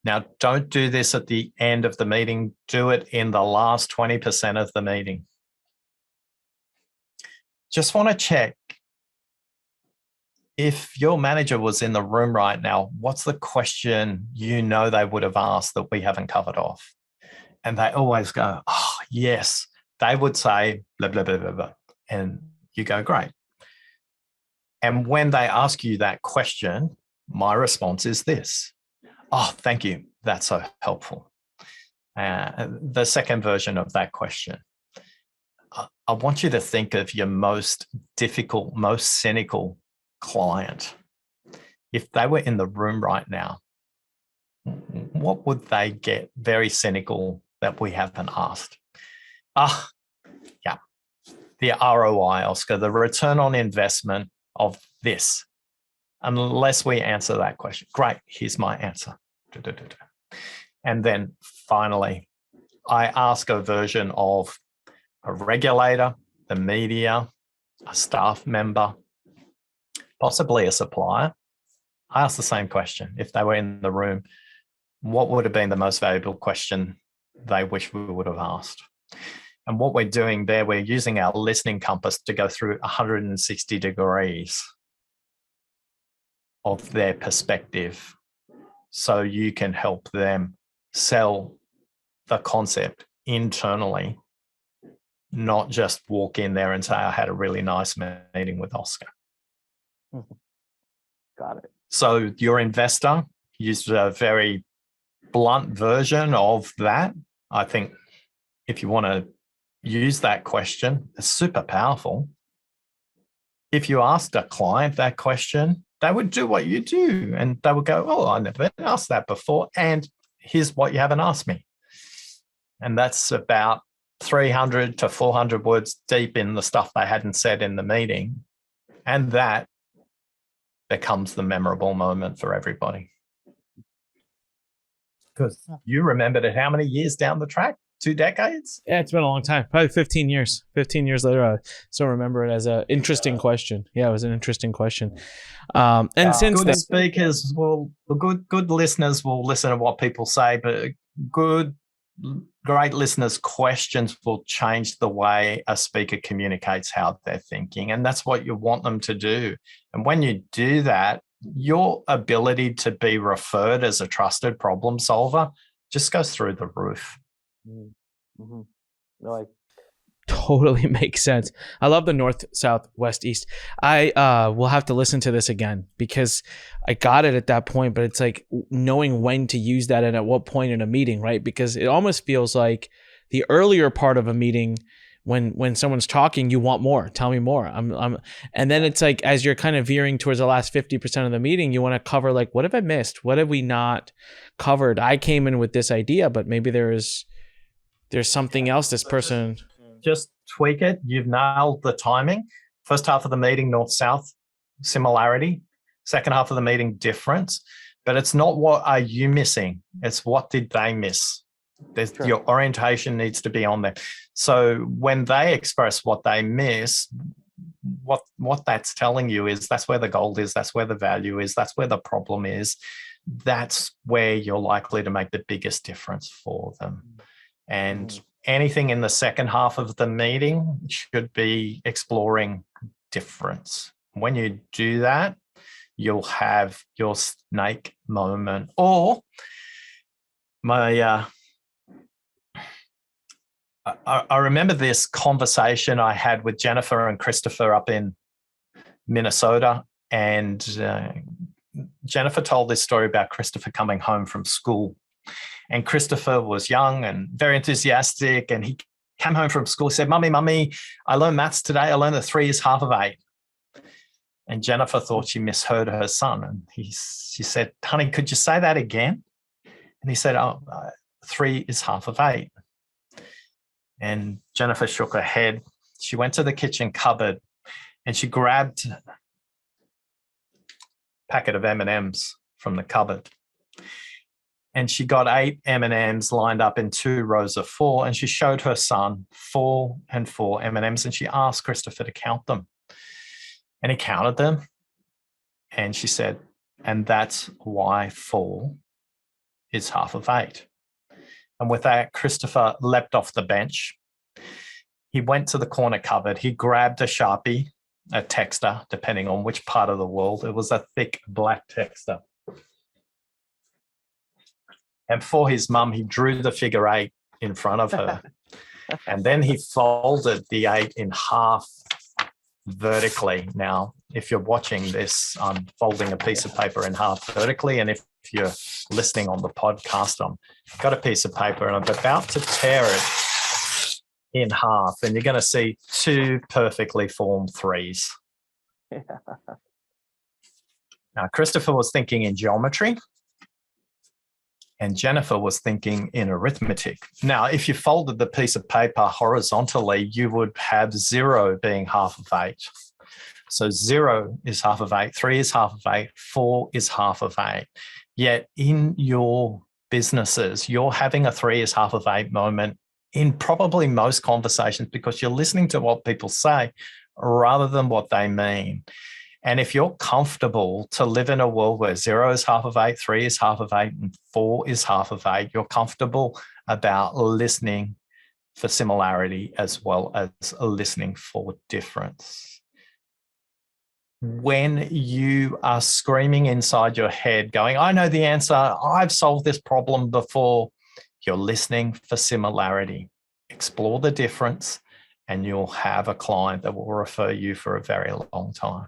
Now, don't do this at the end of the meeting. Do it in the last 20% of the meeting. Just want to check, if your manager was in the room right now, what's the question they would have asked that we haven't covered off? And they always go, oh, yes. They would say, blah, blah, blah, blah, blah. And you go, great. And when they ask you that question, my response is this: oh, thank you. That's so helpful. The second version of that question: I want you to think of your most difficult, most cynical client. If they were in the room right now, what would they get very cynical that we haven't asked? Yeah, the ROI, Oscar, the return on investment of this. Unless we answer that question. Great, here's my answer. And then finally, I ask a version of a regulator, the media, a staff member, possibly a supplier. I ask the same question. If they were in the room, what would have been the most valuable question they wish we would have asked? And what we're doing there, we're using our listening compass to go through 160 degrees of their perspective, so you can help them sell the concept internally, not just walk in there and say, I had a really nice meeting with Oscar. Got it. So your investor used a very blunt version of that. I think if you want to use that question, it's super powerful. If you asked a client that question, they would do what you do, and they would go, oh, I never been asked that before, and here's what you haven't asked me. And that's about 300 to 400 words deep in the stuff they hadn't said in the meeting. And that becomes the memorable moment for everybody. Because you remembered it how many years down the track? 2 decades? Yeah, it's been a long time. Probably 15 years. 15 years later, I still remember it as an interesting question. Yeah, it was an interesting question. And since good then, speakers will, good listeners will listen to what people say, but great listeners' questions will change the way a speaker communicates how they're thinking. And that's what you want them to do. And when you do that, your ability to be referred as a trusted problem solver just goes through the roof. Mm-hmm. Like, totally makes sense. I love the north, south, west, east. I will have to listen to this again because I got it at that point, but it's like knowing when to use that and at what point in a meeting, right? Because it almost feels like the earlier part of a meeting, when someone's talking, you want more. Tell me more. And then it's like as you're kind of veering towards the last 50% of the meeting, you want to cover like, what have I missed? What have we not covered? I came in with this idea, but maybe there's something else this person... Just tweak it. You've nailed the timing. First half of the meeting, north-south, similarity. Second half of the meeting, difference. But it's not what are you missing. It's what did they miss. Sure. Your orientation needs to be on there. So when they express what they miss, what that's telling you is that's where the gold is, that's where the value is, that's where the problem is. That's where you're likely to make the biggest difference for them. And anything in the second half of the meeting should be exploring difference. When you do that, you'll have your snake moment. Or I remember this conversation I had with Jennifer and Christopher up in Minnesota, and Jennifer told this story about Christopher coming home from school. And Christopher was young and very enthusiastic, and he came home from school. He said, Mummy, I learned maths today. I learned that 3 is half of 8. And Jennifer thought she misheard her son. And she said, honey, could you say that again? And he said, 3 is half of 8. And Jennifer shook her head. She went to the kitchen cupboard and she grabbed a packet of M&Ms from the cupboard. And she got 8 M&Ms lined up in 2 rows of 4. And she showed her son 4 and 4 M&Ms. And she asked Christopher to count them. And he counted them. And she said, and that's why 4 is half of 8. And with that, Christopher leapt off the bench. He went to the corner cupboard. He grabbed a Sharpie, a texter, depending on which part of the world. It was a thick black texter. And for his mum, he drew the figure 8 in front of her. And then he folded the 8 in half vertically. Now, if you're watching this, I'm folding a piece of paper in half vertically. And if you're listening on the podcast, I've got a piece of paper and I'm about to tear it in half. And you're going to see 2 perfectly formed 3s. Yeah. Now, Christopher was thinking in geometry. And Jennifer was thinking in arithmetic. Now, if you folded the piece of paper horizontally, you would have 0 being half of 8. So 0 is half of 8, 3 is half of 8, 4 is half of 8. Yet in your businesses, you're having a 3 is half of 8 moment in probably most conversations because you're listening to what people say rather than what they mean. And if you're comfortable to live in a world where 0 is half of 8, 3 is half of 8, and 4 is half of 8, you're comfortable about listening for similarity as well as listening for difference. When you are screaming inside your head, going, I know the answer, I've solved this problem before, you're listening for similarity. Explore the difference, and you'll have a client that will refer you for a very long time.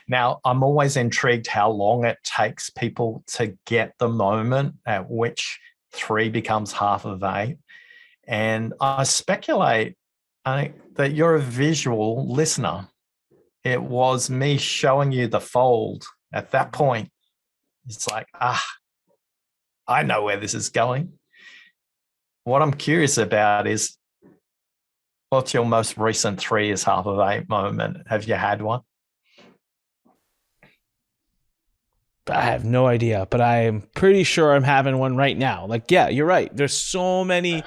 Now, I'm always intrigued how long it takes people to get the moment at which 3 becomes half of 8. And I speculate that you're a visual listener. It was me showing you the fold. At that point, it's like, I know where this is going. What I'm curious about is, what's your most recent 3 is half of 8 moment? Have you had one? I have no idea, but I am pretty sure I'm having one right now. Like, yeah, you're right. There's so many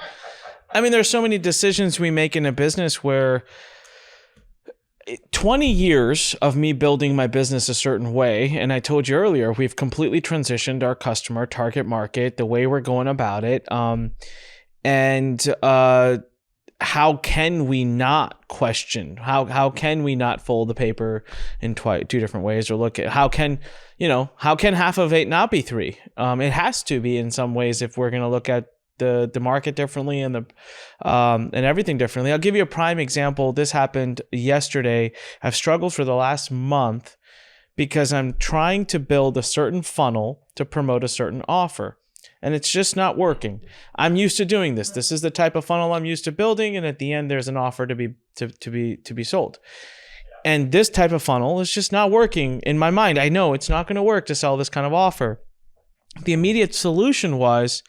decisions we make in a business where 20 years of me building my business a certain way. And I told you earlier, we've completely transitioned our customer target market, the way we're going about it. How can we not question? How can we not fold the paper in 2 different ways, or look at how can half of 8 not be 3? It has to be in some ways if we're going to look at the market differently and everything differently. I'll give you a prime example. This happened yesterday. I've struggled for the last month because I'm trying to build a certain funnel to promote a certain offer. And it's just not working. I'm used to doing this. This is the type of funnel I'm used to building, and at the end, there's an offer to be sold. And this type of funnel is just not working in my mind. I know it's not going to work to sell this kind of offer. The immediate solution was,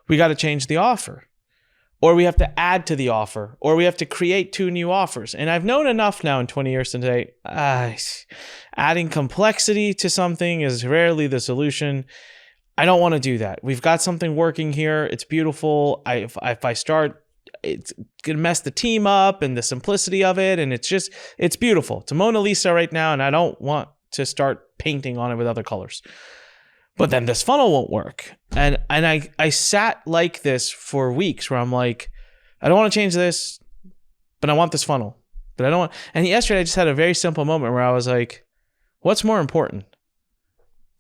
we got to change the offer, or we have to add to the offer, or we have to create 2 new offers. And I've known enough now in 20 years to say, adding complexity to something is rarely the solution. I don't want to do that. We've got something working here. It's beautiful. If I start, it's going to mess the team up and the simplicity of it. And it's beautiful. It's a Mona Lisa right now. And I don't want to start painting on it with other colors. But then this funnel won't work. And I sat like this for weeks where I'm like, I don't want to change this, but I want this funnel. But I don't want. And yesterday I just had a very simple moment where I was like, what's more important?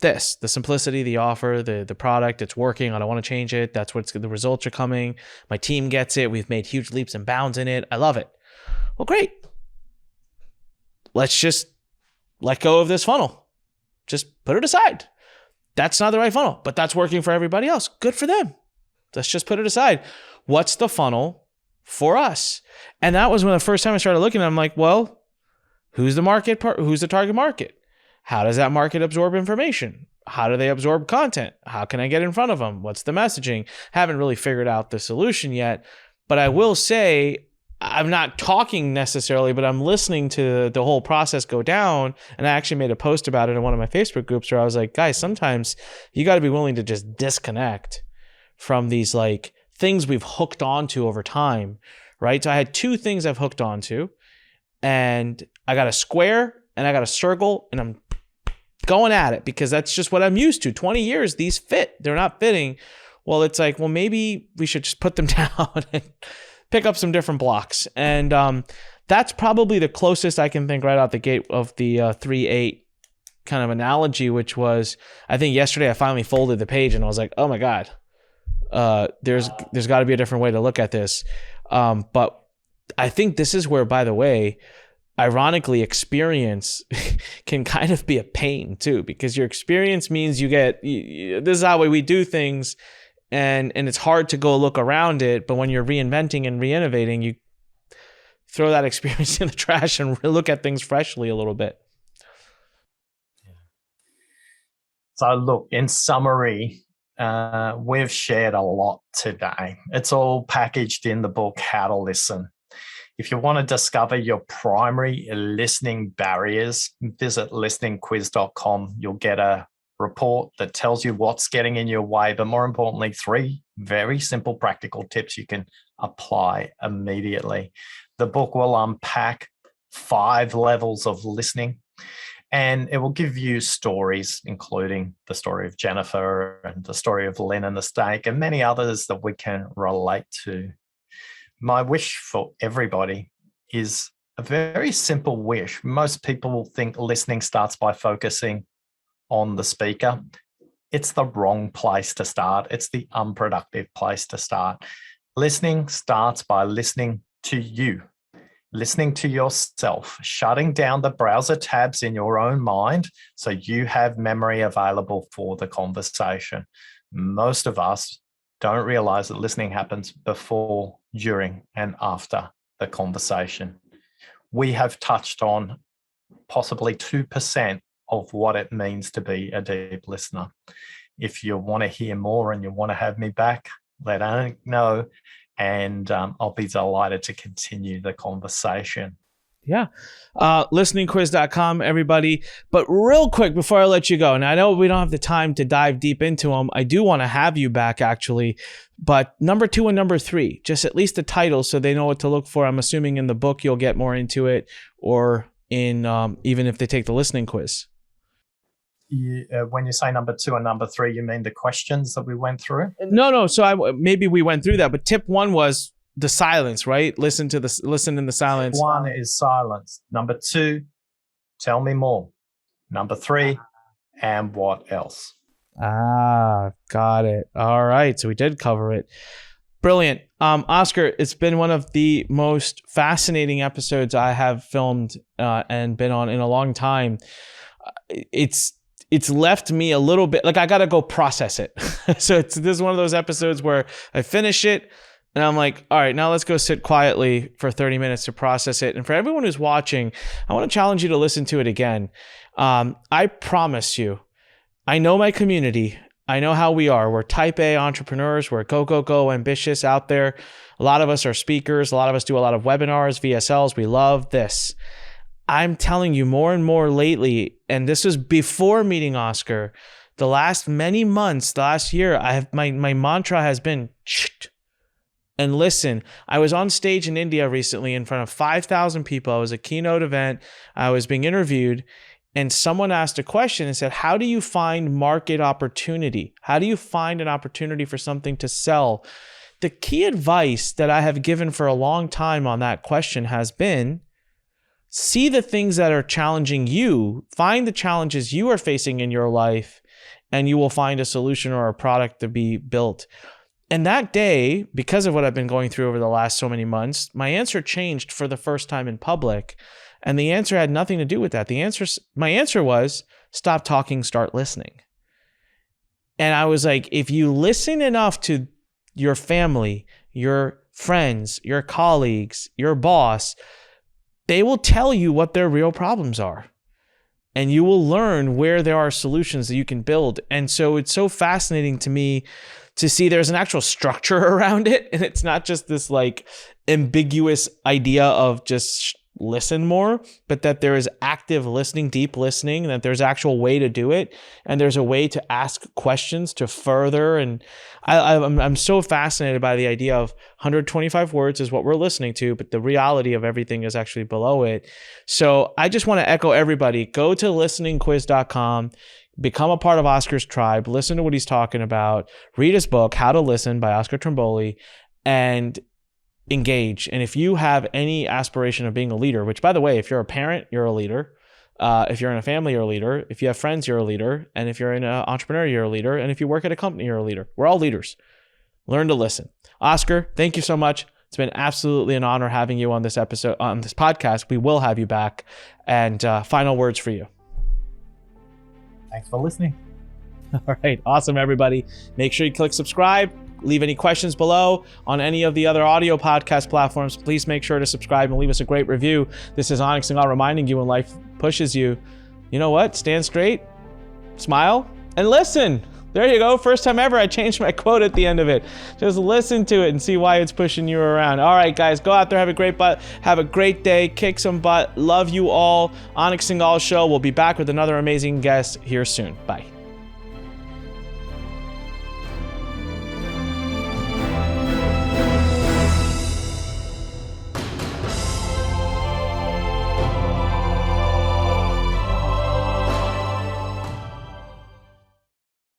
This, the simplicity, the offer, the product, it's working. I don't want to change it. That's what's the results are coming. My team gets it. We've made huge leaps and bounds in it. I love it. Well, great. Let's just let go of this funnel. Just put it aside. That's not the right funnel, but that's working for everybody else. Good for them. Let's just put it aside. What's the funnel for us? And that was when the first time I started looking at it, I'm like, well, Who's the target market? How does that market absorb information? How do they absorb content? How can I get in front of them? What's the messaging? Haven't really figured out the solution yet, but I will say I'm not talking necessarily, but I'm listening to the whole process go down. And I actually made a post about it in one of my Facebook groups where I was like, guys, sometimes you got to be willing to just disconnect from these like things we've hooked onto over time, right? So I had two things I've hooked onto, and I got a square and I got a circle, and I'm going at it because that's just what I'm used to. 20 years, these fit. They're not fitting. Well, it's like, well, maybe we should just put them down and pick up some different blocks. And that's probably the closest I can think right out the gate of the 3-8 kind of analogy, which was, I think yesterday I finally folded the page and I was like, oh my God, there's got to be a different way to look at this. But I think this is where, by the way, ironically, experience can kind of be a pain too, because your experience means this is how we do things, and it's hard to go look around it. But when you're reinventing and re-innovating, you throw that experience in the trash and look at things freshly a little bit. So look, in summary, we've shared a lot today. It's all packaged in the book, How to Listen. If you want to discover your primary listening barriers, visit listeningquiz.com. You'll get a report that tells you what's getting in your way, but more importantly, 3 very simple practical tips you can apply immediately. The book will unpack 5 levels of listening, and it will give you stories, including the story of Jennifer and the story of Lynn and the steak, and many others that we can relate to. My wish for everybody is a very simple wish. Most people think listening starts by focusing on the speaker. It's the wrong place to start. It's the unproductive place to start. Listening starts by listening to you, listening to yourself, shutting down the browser tabs in your own mind so you have memory available for the conversation. Most of us don't realize that listening happens before, during, and after the conversation. We have touched on possibly 2% of what it means to be a deep listener. If you want to hear more and you want to have me back, let Anik know, and I'll be delighted to continue the conversation. Yeah. Listeningquiz.com, everybody. But real quick, before I let you go, and I know we don't have the time to dive deep into them, I do want to have you back, actually. But number 2 and number 3, just at least the title so they know what to look for. I'm assuming in the book you'll get more into it, or in even if they take the listening quiz. When you say number 2 and number 3, you mean the questions that we went through? No. So maybe we went through that, but tip 1 was the silence, right? Listen in the silence. 1 is silence. Number 2, tell me more. Number 3, and what else? Got it. All right. So we did cover it. Brilliant. Oscar, it's been one of the most fascinating episodes I have filmed and been on in a long time. It's left me a little bit like I got to go process it. So this is one of those episodes where I finish it and I'm like, all right, now let's go sit quietly for 30 minutes to process it. And for everyone who's watching, I want to challenge you to listen to it again. I promise you, I know my community. I know how we are. We're type A entrepreneurs. We're go, ambitious out there. A lot of us are speakers. A lot of us do a lot of webinars, VSLs. We love this. I'm telling you more and more lately, and this was before meeting Oscar, the last many months, the last year, my mantra has been, and listen. I was on stage in India recently in front of 5,000 people. It was a keynote event. I was being interviewed, and someone asked a question and said, how do you find market opportunity? How do you find an opportunity for something to sell? The key advice that I have given for a long time on that question has been, see the things that are challenging you, find the challenges you are facing in your life, and you will find a solution or a product to be built. And that day, because of what I've been going through over the last so many months, my answer changed for the first time in public. And the answer had nothing to do with that. My answer was, stop talking, start listening. And I was like, if you listen enough to your family, your friends, your colleagues, your boss, they will tell you what their real problems are. And you will learn where there are solutions that you can build. And so it's so fascinating to me to see there's an actual structure around it. And it's not just this like ambiguous idea of just listen more, but that there is active listening, deep listening, and that there's actual way to do it. And there's a way to ask questions to further. And I'm so fascinated by the idea of 125 words is what we're listening to, but the reality of everything is actually below it. So I just want to echo everybody, go to listeningquiz.com, become a part of Oscar's tribe, listen to what he's talking about, read his book, How to Listen by Oscar Trimboli, and engage. And if you have any aspiration of being a leader, which by the way, if you're a parent, you're a leader. If you're in a family, you're a leader. If you have friends, you're a leader. And if you're an entrepreneur, you're a leader. And if you work at a company, you're a leader. We're all leaders. Learn to listen. Oscar, thank you so much. It's been absolutely an honor having you on this episode, on this podcast. We will have you back. And final words for you. Thanks for listening. All right. Awesome, everybody. Make sure you click subscribe. Leave any questions below on any of the other audio podcast platforms. Please make sure to subscribe and leave us a great review. This is Anik Singhal reminding you when life pushes you, you know what? Stand straight, smile, and listen. There you go. First time ever I changed my quote at the end of it. Just listen to it and see why it's pushing you around. All right, guys, go out there, have a great day, kick some butt. Love you all. Anik Singhal Show. We'll be back with another amazing guest here soon. Bye.